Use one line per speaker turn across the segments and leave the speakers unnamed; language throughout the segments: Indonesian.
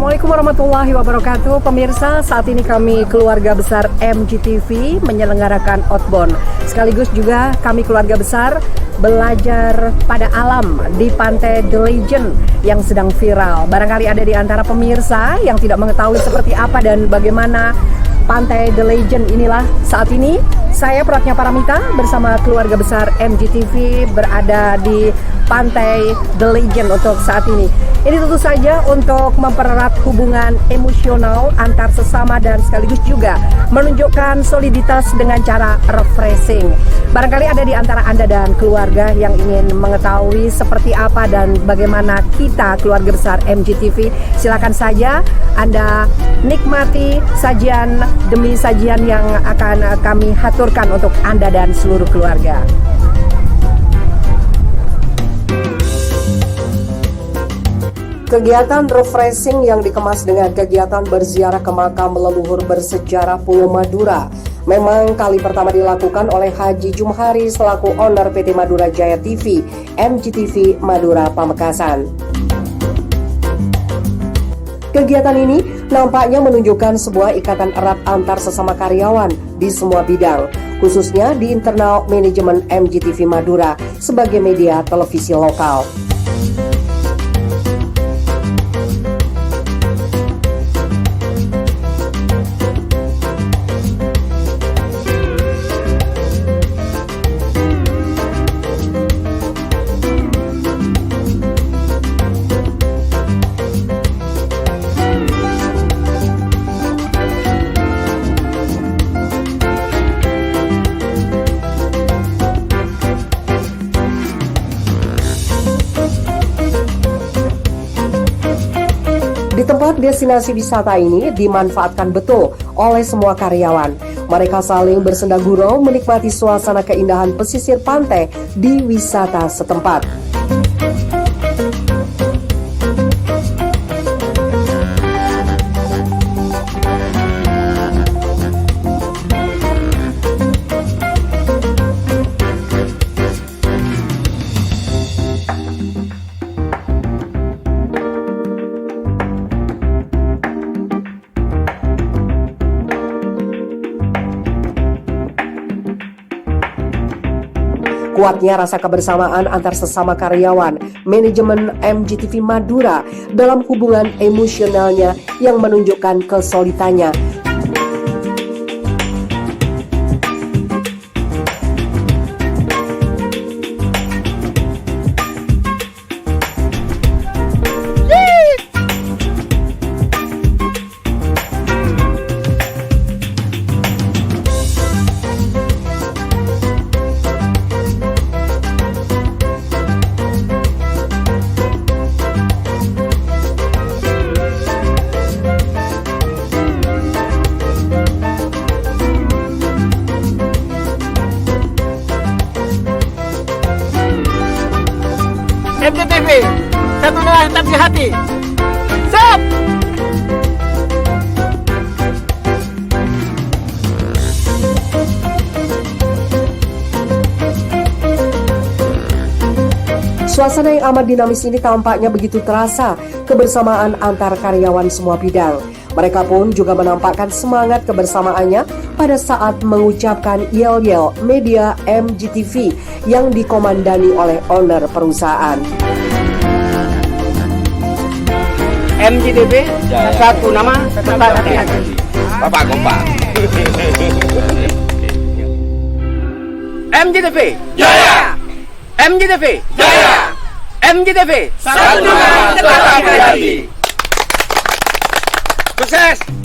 Assalamualaikum warahmatullahi wabarakatuh. Pemirsa, saat ini kami keluarga besar MGTV menyelenggarakan outbound. Sekaligus juga kami keluarga besar belajar pada alam di Pantai The Legend yang sedang viral. Barangkali ada di antara pemirsa yang tidak mengetahui seperti apa dan bagaimana Pantai The Legend inilah. Saat ini saya Pratnya Paramita bersama keluarga besar MGTV berada di Pantai The Legend untuk saat ini. Ini tentu saja untuk mempererat hubungan emosional antar sesama dan sekaligus juga menunjukkan soliditas dengan cara refreshing. Barangkali ada di antara Anda dan keluarga yang ingin mengetahui seperti apa dan bagaimana kita keluarga besar MGTV. Silakan saja Anda nikmati sajian demi sajian yang akan kami haturkan untuk Anda dan seluruh keluarga. Kegiatan refreshing yang dikemas dengan kegiatan berziarah ke makam leluhur bersejarah Pulau Madura memang kali pertama dilakukan oleh Haji Jumhari selaku owner PT Madura Jaya TV, MGTV Madura Pamekasan. Kegiatan ini nampaknya menunjukkan sebuah ikatan erat antar sesama karyawan di semua bidang, khususnya di internal manajemen MGTV Madura sebagai media televisi lokal. Di tempat destinasi wisata ini dimanfaatkan betul oleh semua karyawan. Mereka saling bersenda gurau menikmati suasana keindahan pesisir pantai di wisata setempat. Kuatnya rasa kebersamaan antar sesama karyawan manajemen MGTV Madura dalam hubungan emosionalnya yang menunjukkan kesulitannya.
MGTV, satu dengan tetap di hati. Siap!
Suasana yang amat dinamis ini tampaknya begitu terasa kebersamaan antar karyawan semua bidang. Mereka pun juga menampakkan semangat kebersamaannya pada saat mengucapkan yel-yel media MGTV yang dikomandani oleh owner perusahaan.
MGTV, satu nama, tetap hati-hati.
Bapak kompak.
MGTV,
Jaya!
MGTV,
Jaya!
MGTV,
Satu dengan tetap hati-hati.
sukses!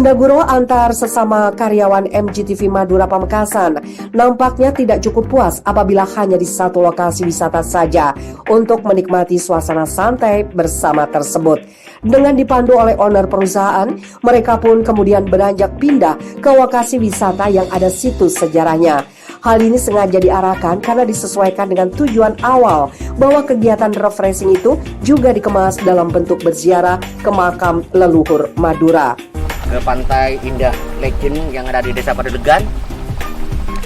Sendaguro antar sesama karyawan MGTV Madura Pamekasan nampaknya tidak cukup puas apabila hanya di satu lokasi wisata saja untuk menikmati suasana santai bersama tersebut. Dengan dipandu oleh owner perusahaan, mereka pun kemudian beranjak pindah ke lokasi wisata yang ada situs sejarahnya. Hal ini sengaja diarahkan karena disesuaikan dengan tujuan awal bahwa kegiatan refreshing itu juga dikemas dalam bentuk berziarah ke makam leluhur Madura.
Ke Pantai Indah Legend yang ada di Desa Padedegan.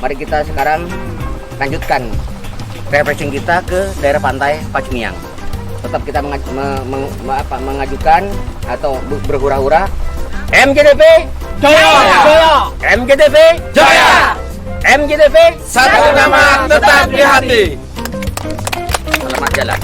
Mari kita sekarang lanjutkan refreshing kita ke daerah pantai Pacimiang. Tetap kita mengajukan atau berhura-hura MGTV
Jaya!
MGTV
Jaya!
MGTV
Satu nama tetap di hati.
Selamat jalan.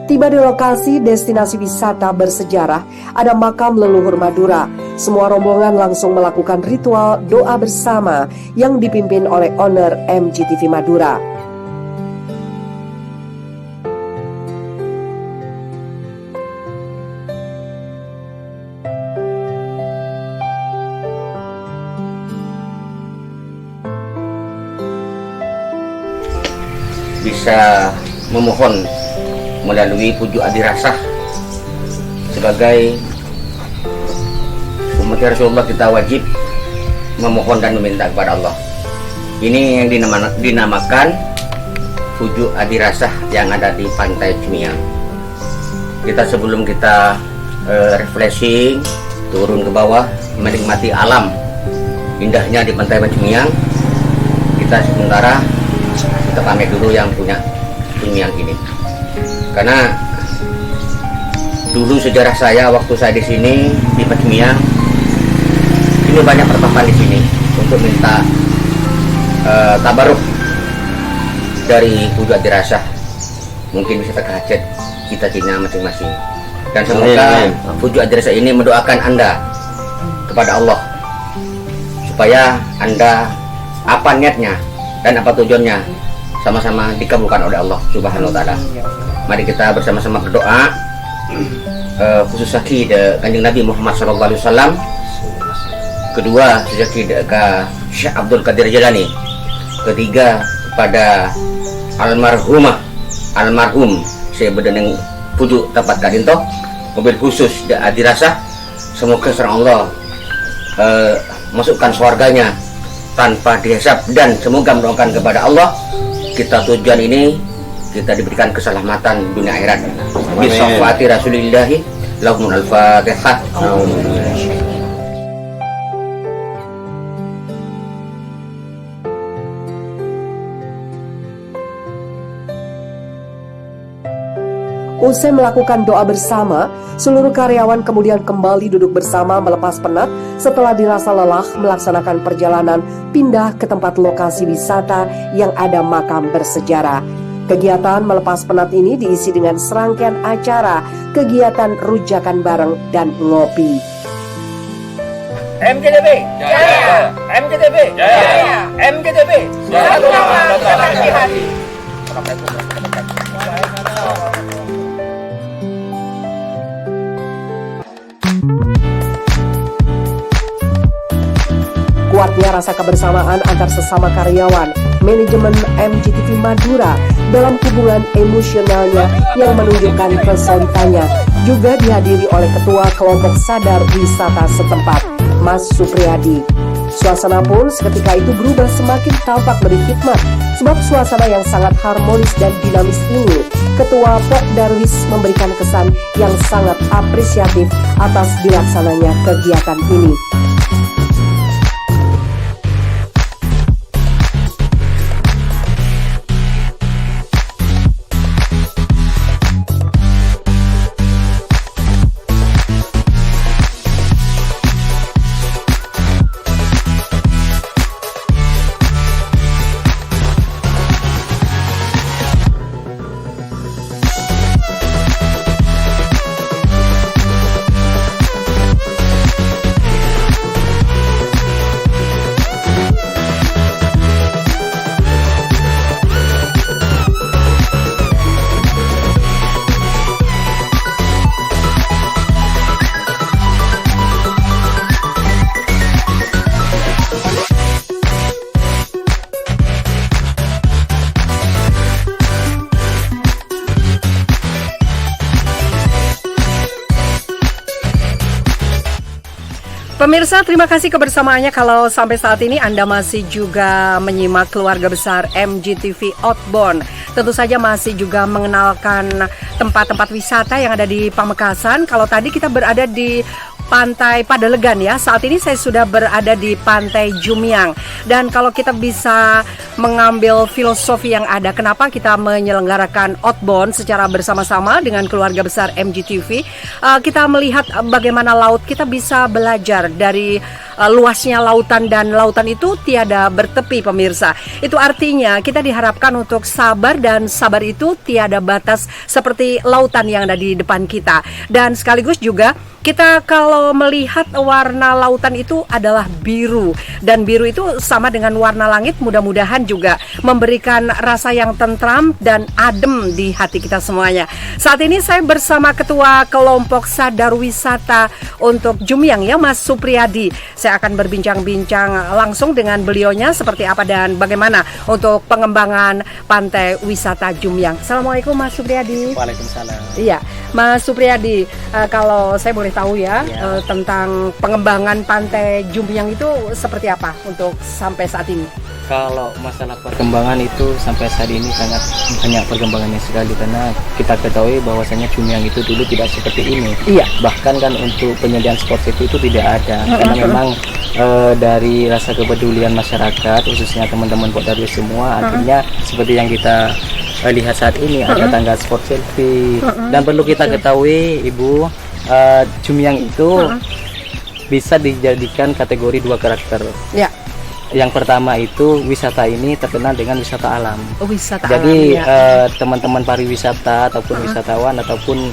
Tiba di lokasi destinasi wisata bersejarah, ada makam leluhur Madura. Semua rombongan langsung melakukan ritual doa bersama yang dipimpin oleh owner MGTV Madura.
Bisa memohon melalui pujuk adirasah sebagai umat Rasulullah, kita wajib memohon dan meminta kepada Allah. Ini yang dinamakan pujuk adirasah yang ada di Pantai Pacimiang. Kita sebelum kita refreshing, turun ke bawah menikmati alam indahnya di Pantai Pacimiang, kita sementara kita pamit dulu yang punya Pacimiang ini. Karena dulu sejarah saya waktu saya di sini di Pacimiang, ini banyak pertemuan di sini untuk minta tabaruk dari pujuk adirasah. Mungkin bisa terkehajat kita cina masing-masing. Dan semoga pujuk adirasah ini mendoakan Anda kepada Allah supaya Anda apa niatnya dan apa tujuannya sama-sama dikabulkan oleh Allah Subhanahu wa Ta'ala. Mari kita bersama-sama berdoa, khusus saki de Kanjeng Nabi Muhammad SAW. Kedua, saki de ka Syekh Abdul Qadir Jalani. Ketiga, pada almarhum Syekh Bedeneng pujuk tapat kadinto. Mobil khusus de adirasah. Semoga serang Allah masukkan surganya tanpa dihisab, dan semoga mendoakan kepada Allah kita tujuan ini kita diberikan keselamatan dunia akhirat. Bisofati Rasulillahi lahumul al-Fatihah.
Usai melakukan doa bersama, seluruh karyawan kemudian kembali duduk bersama melepas penat setelah dirasa lelah melaksanakan perjalanan pindah ke tempat lokasi wisata yang ada makam bersejarah. Kegiatan melepas penat ini diisi dengan serangkaian acara, kegiatan rujakan bareng dan ngopi.
MGTV Jaya! MGTV Jaya! MGTV satu nama tetap di hati.
Kuatnya rasa kebersamaan antar sesama karyawan, manajemen MGTV Madura dalam hubungan emosionalnya yang menunjukkan kesulitannya juga dihadiri oleh Ketua Kelompok Sadar Wisata setempat, Mas Supriyadi. Suasana pun seketika itu berubah semakin tampak lebih hikmat, sebab suasana yang sangat harmonis dan dinamis ini, Ketua Pok Darwis memberikan kesan yang sangat apresiatif atas dilaksananya kegiatan ini. Pemirsa, terima kasih kebersamaannya. Kalau sampai saat ini Anda masih juga menyimak keluarga besar MGTV Outbound. Tentu saja masih juga mengenalkan tempat-tempat wisata yang ada di Pamekasan. Kalau tadi kita berada di Pantai Padalegan ya. Saat ini saya sudah berada di Pantai Jumiang. Dan kalau kita bisa mengambil filosofi yang ada, kenapa kita menyelenggarakan outbound secara bersama-sama dengan keluarga besar MGTV, kita melihat bagaimana laut, kita bisa belajar dari luasnya lautan, dan lautan itu tiada bertepi pemirsa. Itu artinya kita diharapkan untuk sabar, dan sabar itu tiada batas seperti lautan yang ada di depan kita. Dan sekaligus juga kita kalau melihat warna lautan itu adalah biru, dan biru itu sama dengan warna langit, mudah-mudahan juga memberikan rasa yang tentram dan adem di hati kita semuanya. Saat ini saya bersama Ketua Kelompok Sadar Wisata untuk Jumiang ya, Mas Supriyadi. Saya akan berbincang-bincang langsung dengan beliaunya seperti apa dan bagaimana untuk pengembangan pantai wisata Jumiang. Assalamualaikum Mas Supriyadi.
Waalaikumsalam.
Iya, Mas Supriyadi, kalau saya boleh tahu ya, tentang pengembangan pantai Jumiang itu seperti apa untuk sampai saat ini?
Kalau masalah perkembangan itu sampai saat ini sangat banyak perkembangannya sekali, karena kita ketahui bahwasanya Jumiang itu dulu tidak seperti ini.
Iya.
Bahkan kan untuk penyediaan spot safety itu tidak ada, karena memang dari rasa kepedulian masyarakat, khususnya teman-teman Podarwis semua, akhirnya seperti yang kita lihat saat ini ada tangga spot safety. Dan perlu kita ketahui Ibu, Jumiang itu bisa dijadikan kategori 2 karakter. Ya. Yang pertama itu wisata ini terkenal dengan wisata alam.
Wisata
Jadi
alam, ya.
Teman-teman pariwisata ataupun wisatawan ataupun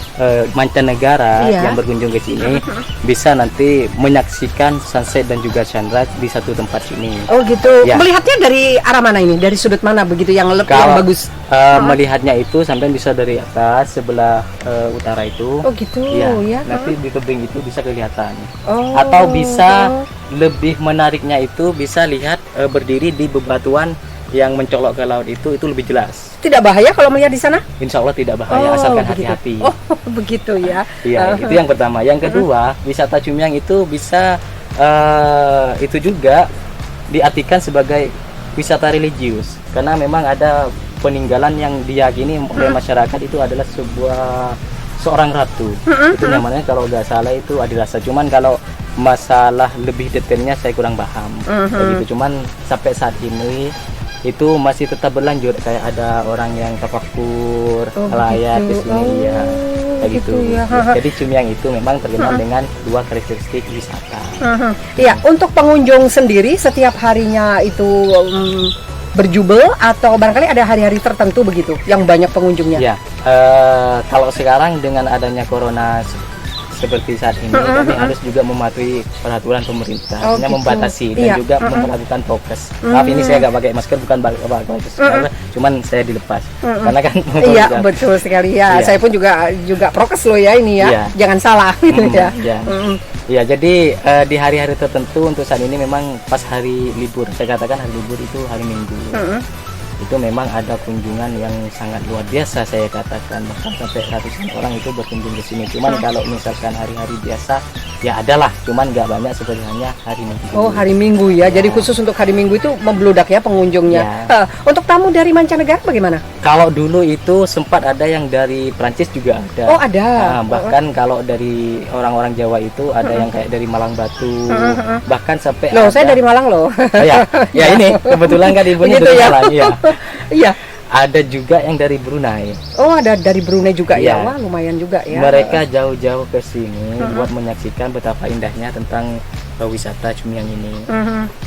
mancanegara yang berkunjung ke sini bisa nanti menyaksikan sunset dan juga sunrise di satu tempat sini.
Oh gitu.
Ya.
Melihatnya dari arah mana ini? Dari sudut mana begitu yang yang bagus?
Melihatnya itu sampai bisa dari atas sebelah utara itu.
Oh gitu ya.
Nanti di tebing itu bisa kelihatan. Atau bisa lebih menariknya itu bisa lihat berdiri di bebatuan yang mencolok ke laut itu lebih jelas.
Tidak bahaya kalau melihat di sana?
Insya Allah tidak bahaya, asalkan
begitu.
hati-hati.
Oh begitu ya.
Iya, itu yang pertama. Yang kedua, wisata Jumiang itu bisa itu juga diartikan sebagai wisata religius, karena memang ada peninggalan yang diyakini oleh masyarakat itu adalah seorang ratu. Itu namanya kalau nggak salah itu Adilasa. Cuman kalau masalah lebih detailnya saya kurang paham. Begitu. Cuman sampai saat ini itu masih tetap berlanjut, kayak ada orang yang tafakur, melayat di sini ya. Kayak gitu.
Ya.
Jadi Jumiang itu memang terkenal dengan 2 karakteristik wisata.
Iya, untuk pengunjung sendiri setiap harinya itu berjubel atau barangkali ada hari-hari tertentu begitu yang banyak pengunjungnya?
Ya, kalau sekarang dengan adanya corona seperti saat ini, kami harus juga mematuhi peraturan pemerintah, hanya membatasi dan juga memperlakukan prokes. Maaf ini saya nggak pakai masker, bukan pakai cuman saya dilepas karena kan.
Iya betul sekali ya. Saya pun juga prokes loh ya ini ya. Jangan salah gitu ya.
Ya, jadi di hari-hari tertentu untuk saat ini memang pas hari libur, saya katakan hari libur itu hari Minggu. Itu memang ada kunjungan yang sangat luar biasa, saya katakan bahkan sampai ratusan orang itu berkunjung ke sini. Cuman kalau misalkan hari-hari biasa ya adalah, cuman nggak banyak seperti hanya hari Minggu. Oh
hari Minggu ya. Jadi khusus untuk hari Minggu itu membludak ya pengunjungnya. Untuk tamu dari mancanegara bagaimana?
Kalau dulu itu sempat ada yang dari Prancis juga ada.
Oh ada.
Bahkan kalau dari orang-orang Jawa itu ada yang kayak dari Malang Batu, bahkan sampai.
Loh saya dari Malang loh.
Ya ini kebetulan kan ibunya dari Malang ya.
Iya.
Ada juga yang dari Brunei.
Oh ada dari Brunei juga ya. Wah lumayan juga ya.
Mereka jauh-jauh ke sini buat menyaksikan betapa indahnya tentang wisata Jumiang ini.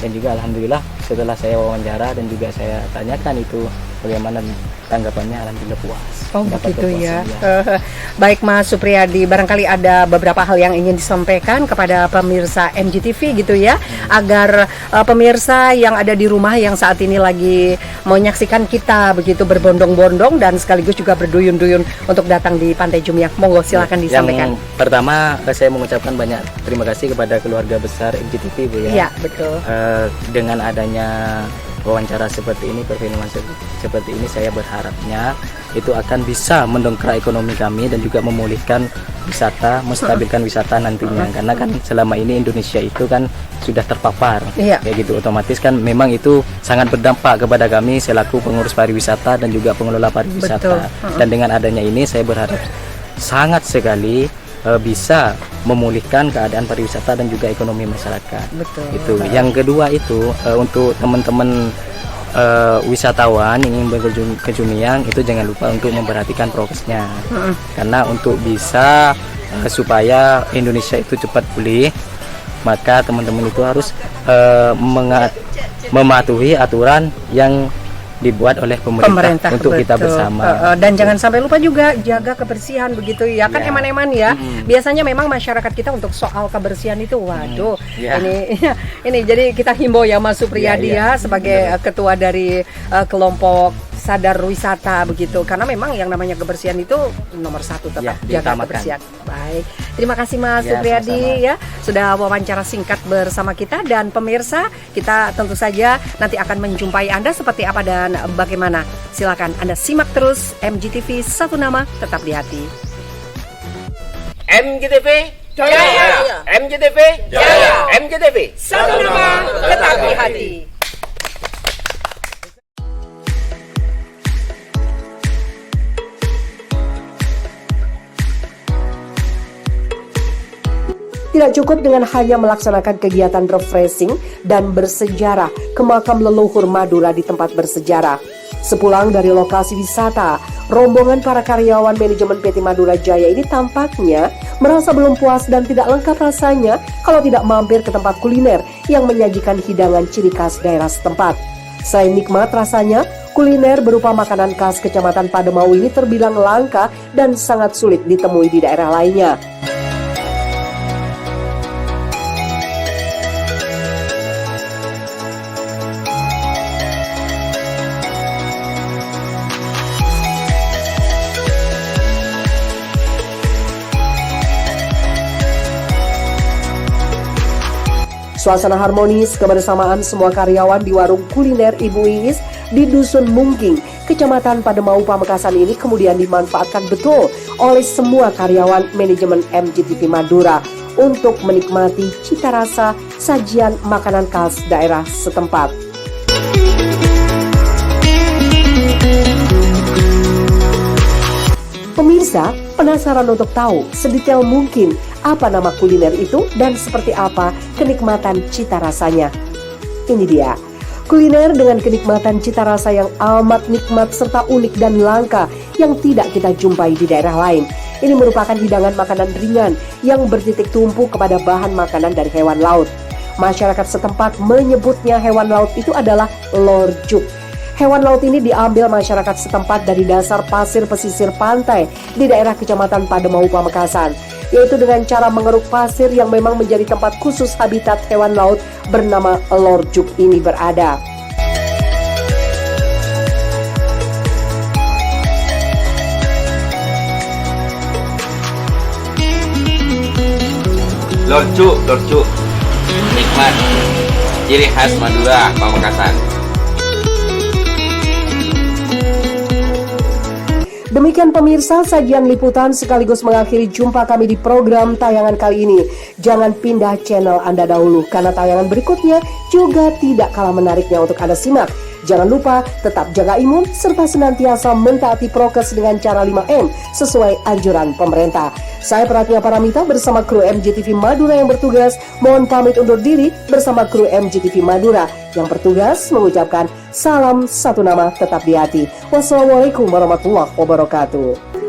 Dan juga alhamdulillah setelah saya wawancara dan juga saya tanyakan itu bagaimana tanggapannya, alhamdulillah puas.
Oh begitu ya. Baik Mas Supriyadi, barangkali ada beberapa hal yang ingin disampaikan kepada pemirsa MGTV gitu ya, agar pemirsa yang ada di rumah yang saat ini lagi menyaksikan kita begitu berbondong-bondong dan sekaligus juga berduyun-duyun untuk datang di Pantai Jumiang. Monggo silakan disampaikan.
Yang pertama saya mengucapkan banyak terima kasih kepada keluarga besar MGTV Bu ya.
Iya betul.
Dengan adanya wawancara seperti ini, perfilman seperti ini, saya berharapnya itu akan bisa mendongkrak ekonomi kami dan juga memulihkan wisata, menstabilkan wisata nantinya. Karena kan selama ini Indonesia itu kan sudah terpapar, kayak gitu. Otomatis kan memang itu sangat berdampak kepada kami selaku pengurus pariwisata dan juga pengelola pariwisata. Dan dengan adanya ini saya berharap sangat sekali bisa memulihkan keadaan pariwisata dan juga ekonomi masyarakat.
Betul.
Itu. Yang kedua itu untuk teman-teman wisatawan yang ingin berkunjung ke Jumiang itu jangan lupa untuk memperhatikan prokesnya. Karena untuk bisa supaya Indonesia itu cepat pulih, maka teman-teman itu harus mematuhi aturan yang dibuat oleh pemerintah untuk kita bersama.
Dan jangan sampai lupa juga jaga kebersihan begitu ya. Kan eman-eman ya. Biasanya memang masyarakat kita untuk soal kebersihan itu waduh. Ini jadi kita himbau ya Mas Supriyadi ya sebagai ketua dari kelompok sadar wisata begitu, karena memang yang namanya kebersihan itu nomor satu, tetap jaga kebersihan. Baik, terima kasih Mas Supriyadi ya sudah wawancara singkat bersama kita, dan pemirsa kita tentu saja nanti akan menjumpai Anda seperti apa dan bagaimana. Silakan Anda simak terus MGTV, satu nama tetap di hati.
MGTV Jaya. MGTV Jaya. MGTV
Satu nama tetap di hati. Tidak cukup dengan hanya melaksanakan kegiatan refreshing dan bersejarah ke makam leluhur Madura di tempat bersejarah. Sepulang dari lokasi wisata, rombongan para karyawan manajemen PT Madura Jaya ini tampaknya merasa belum puas dan tidak lengkap rasanya kalau tidak mampir ke tempat kuliner yang menyajikan hidangan ciri khas daerah setempat. Selain nikmat rasanya, kuliner berupa makanan khas Kecamatan Pademau ini terbilang langka dan sangat sulit ditemui di daerah lainnya. Suasana harmonis kebersamaan semua karyawan di warung kuliner Ibu Iis di Dusun Mungking, Kecamatan Pademau, Pamekasan ini kemudian dimanfaatkan betul oleh semua karyawan manajemen MGTV Madura untuk menikmati cita rasa sajian makanan khas daerah setempat. Pemirsa, penasaran untuk tahu sedetail mungkin apa nama kuliner itu dan seperti apa kenikmatan cita rasanya? Ini dia, kuliner dengan kenikmatan cita rasa yang amat nikmat serta unik dan langka yang tidak kita jumpai di daerah lain. Ini merupakan hidangan makanan ringan yang bertitik tumpu kepada bahan makanan dari hewan laut. Masyarakat setempat menyebutnya hewan laut itu adalah lorjuk. Hewan laut ini diambil masyarakat setempat dari dasar pasir pesisir pantai di daerah Kecamatan Pademau, Pamekasan, yaitu dengan cara mengeruk pasir yang memang menjadi tempat khusus habitat hewan laut bernama lorjuk ini berada.
Lorjuk nikmat, ciri khas Madura, Pamekasan.
Demikian pemirsa, sajian liputan sekaligus mengakhiri jumpa kami di program tayangan kali ini. Jangan pindah channel Anda dahulu, karena tayangan berikutnya juga tidak kalah menariknya untuk Anda simak. Jangan lupa tetap jaga imun serta senantiasa mentaati prokes dengan cara 5M sesuai anjuran pemerintah. Saya Pratnya Paramita bersama kru MGTV Madura yang bertugas mohon pamit undur diri bersama kru MGTV Madura yang bertugas mengucapkan salam satu nama tetap di hati. Wassalamualaikum warahmatullahi wabarakatuh.